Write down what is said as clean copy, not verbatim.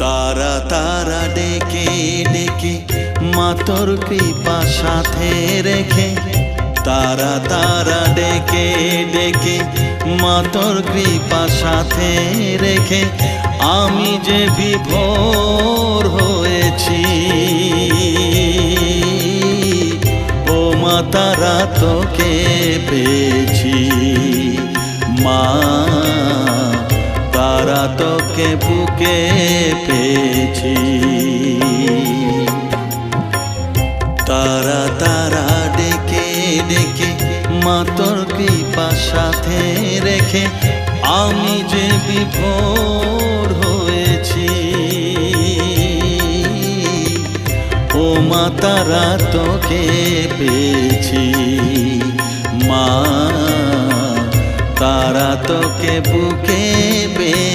তারা তারা ডেকে ডেকে মা তোর কৃপা সাথে রেখে, তারা তারা ডেকে ডেকে মা তোর কৃপা সাথে রেখে আমি যে বিভোর হয়েছি। ও মা তারা তোকে পেয়েছি, মা তারা তোকে বুকে পেয়েছি। তারা তারা ডেকে ডেকে মা তোর কৃপা সাথে রেখে আমি যে বিভোর হয়েছি। ও মা তারা তোকে পেয়েছি, মা তারা তোকে বুকে পেয়েছি।